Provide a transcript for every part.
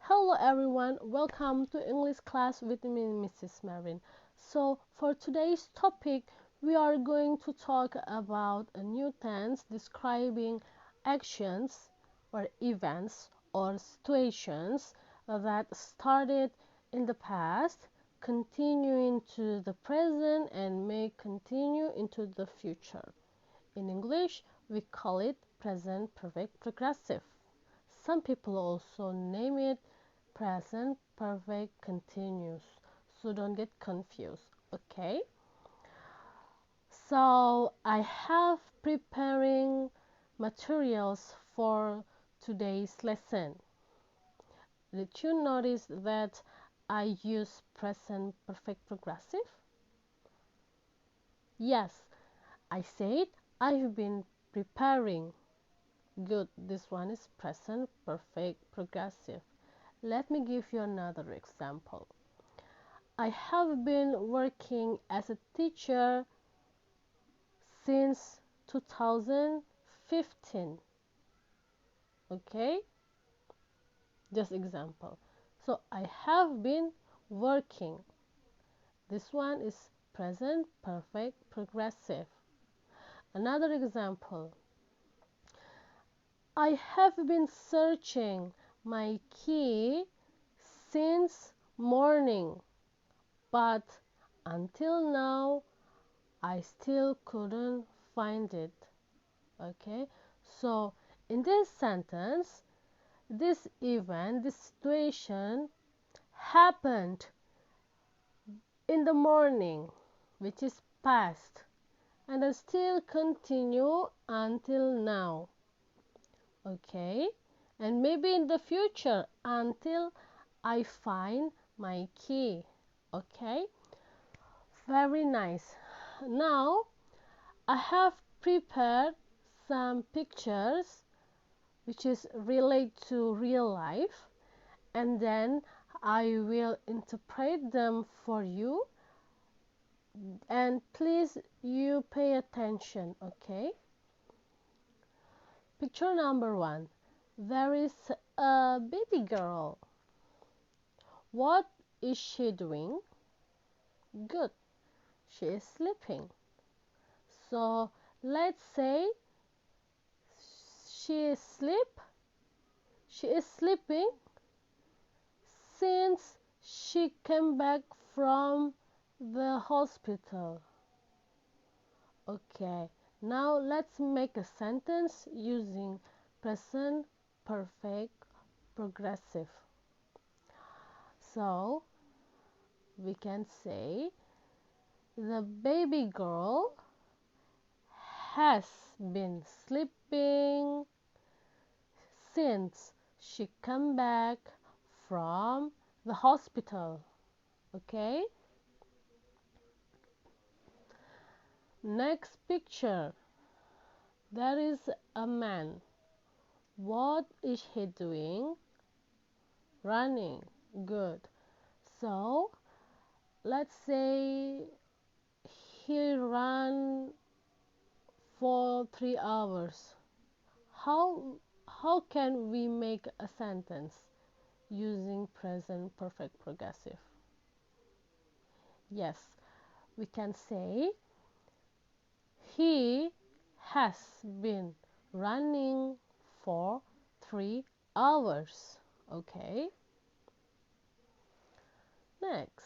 Hello everyone, welcome to English class with me, Mrs. Marin. So for today's topic, we are going to talk about a new tense describing actions or events or situations that started in the past, continue into the present, and may continue into the future. In English, we call it present perfect progressive. Some people also name it present perfect continuous. So don't get confused, okay? So I have preparing materials for today's lesson. Did you notice that I use present perfect progressive? Yes, I said I've been preparing. Good, this one is present perfect progressive. Let me give you another example. I have been working as a teacher since 2015. Okay? Just example. So I have been working. This one is present perfect progressive. Another example. I have been searching my key since morning, but until now I still couldn't find it. Okay, so in this sentence, this event, this situation happened in the morning, which is past, and then still continue until now. Okay, and maybe in the future until I find my key. Okay, very nice. Now I have prepared some pictures which is relate to real life, and then I will interpret them for you, and please you pay attention. Okay, picture number 1. There is a baby girl. What is she doing? Good, she is sleeping. So let's say she is sleeping since she came back from the hospital. Okay, now let's make a sentence using present perfect progressive. So we can say the baby girl has been sleeping since she came back from the hospital. Okay, next picture. There is a man. What is he doing? Running. Good. So let's say he ran for 3 hours. How can we make a sentence using present perfect progressive? Yes, we can say he has been running for 3 hours. Okay. Next,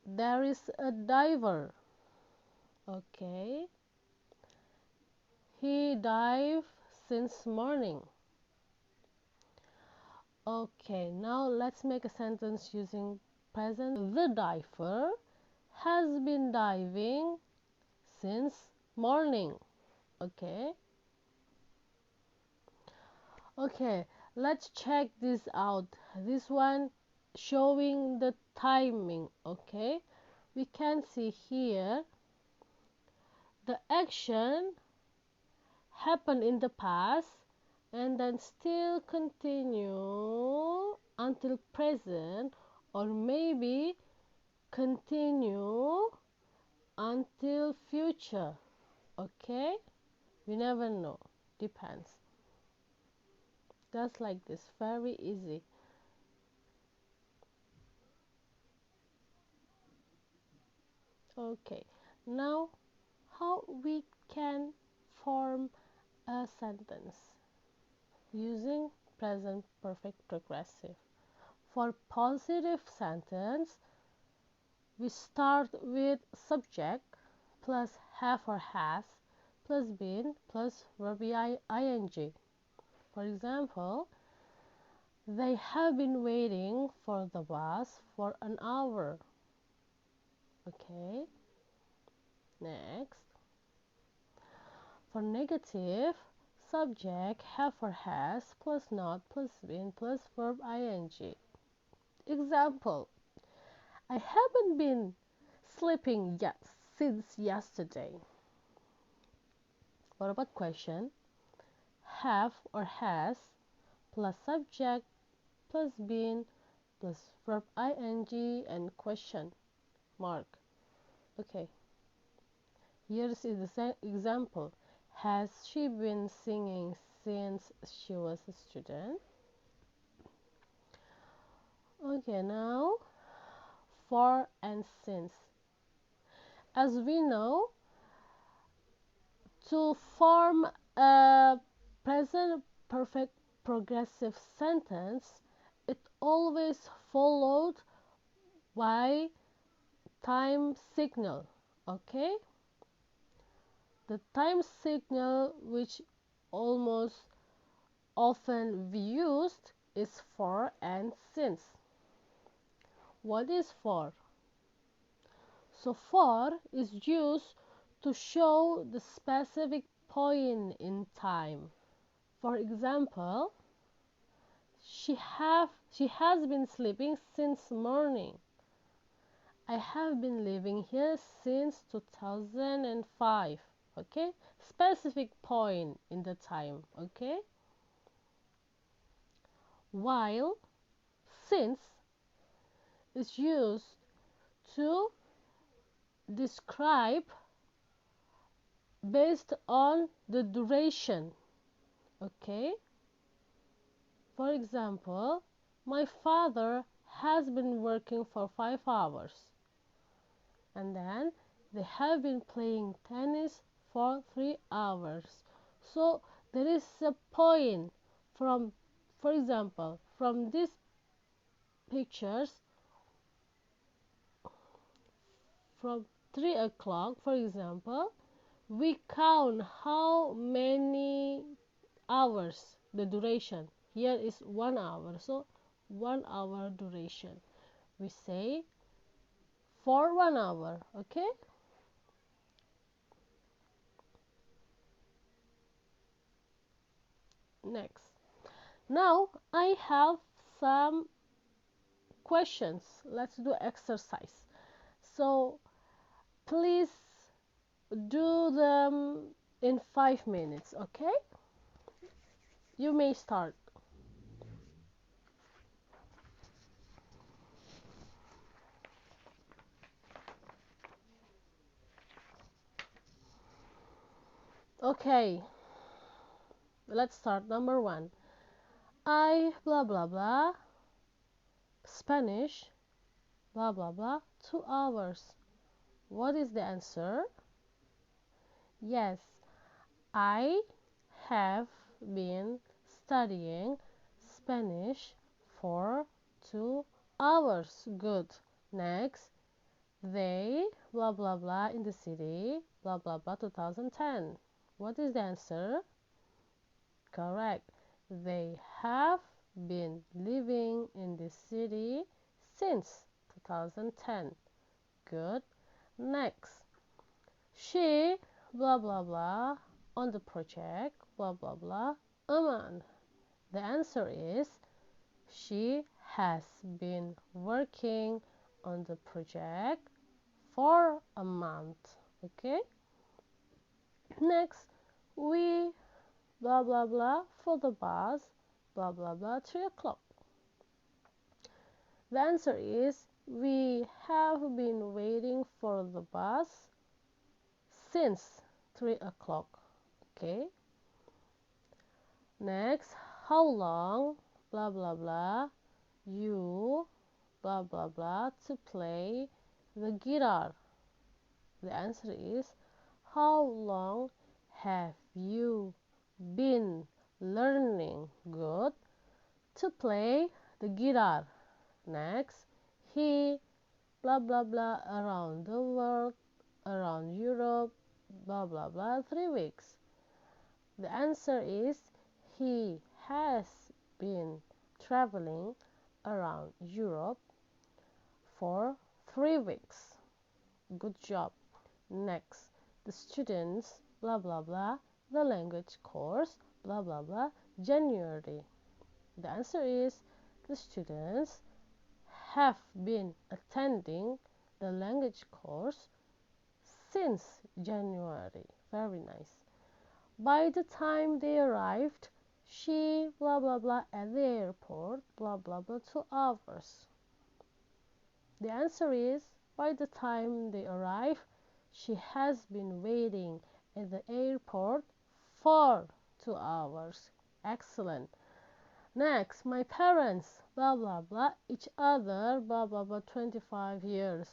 there is a diver. Okay. He dived since morning. Okay, now let's make a sentence using present. The diver has been diving since morning. Okay. Okay, let's check this out. This one showing the timing. Okay, we can see here the action happened in the past and then still continue until present, or maybe continue until future. Okay, we never know, depends. Just like this, very easy. Okay, now how we can form a sentence using present perfect progressive. For positive sentence, we start with subject plus have or has plus been plus verb ing. For example, they have been waiting for the bus for an hour. Okay, next. For negative, subject have or has plus not plus been plus verb ing. Example, I haven't been sleeping yet since yesterday. What about question? Have or has plus subject plus been plus verb ing and question mark. Okay, here is the example. Has she been singing since she was a student? Okay, now for and since. As we know, to form a present perfect progressive sentence, it always followed by time signal. Okay, the time signal which almost often we used is for and since. What is for? So for is used to show the specific point in time. For example, she has been sleeping since morning. I have been living here since 2005. Okay? Specific point in the time. Okay? While since is used to describe based on the duration. Okay? For example, my father has been working for 5 hours, and then they have been playing tennis for 3 hours. So there is a point from, for example, from these pictures, from 3 o'clock, for example, we count how many hours the duration. Here is 1 hour, so 1 hour duration. We say for 1 hour. Okay, next. Now I have some questions. Let's do exercise. So please do them in 5 minutes. Okay, you may start. Okay, let's start. Number one, I blah blah blah Spanish blah blah blah 2 hours. What is the answer? Yes, I have been studying Spanish for 2 hours. Good. Next, they blah blah blah in the city blah blah blah 2010. What is the answer? Correct. They have been living in the city since 2010. Good. Next, she blah blah blah on the project blah blah blah a month. The answer is she has been working on the project for a month. Okay, next, we blah blah blah for the bus blah blah blah 3 o'clock. The answer is we have been waiting for the bus since 3 o'clock. Okay, next, how long, blah blah blah, you, blah blah blah, to play the guitar? The answer is, how long have you been learning good to play the guitar? Next, he, blah blah blah, around the world, around Europe, blah blah blah, 3 weeks. The answer is, he has been traveling around Europe for 3 weeks. Good job. Next, the students, blah blah blah, the language course, blah blah blah, January. The answer is, the students have been attending the language course since January. Very nice. By the time they arrived, she, blah blah blah, at the airport, blah blah blah, 2 hours. The answer is, by the time they arrive, she has been waiting at the airport for 2 hours. Excellent. Next, my parents, blah blah blah, each other, blah blah blah, 25 years.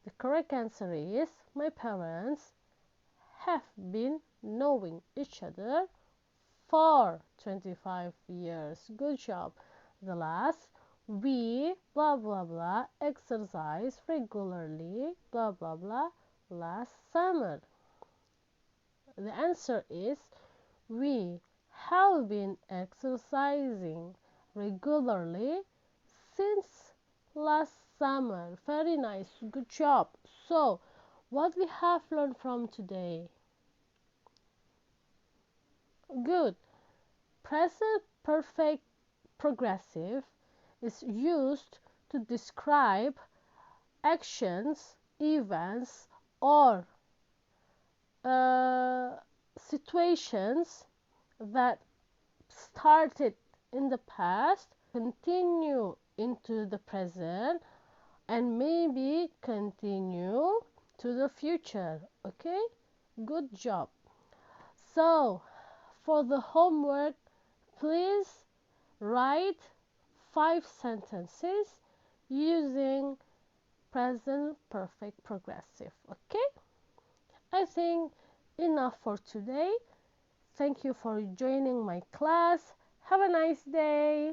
The correct answer is, my parents have been knowing each other for 25 years. Good job. The last, we, blah blah blah, exercise regularly, blah blah blah, last summer. The answer is, we have been exercising regularly since last summer. Very nice. Good job. So, what we have learned from today? Good. Present perfect progressive is used to describe actions, events, or situations that started in the past, continue into the present, and maybe continue to the future. Okay? Good job. So, for the homework, please write 5 sentences using present perfect progressive. Okay? I think enough for today. Thank you for joining my class. Have a nice day.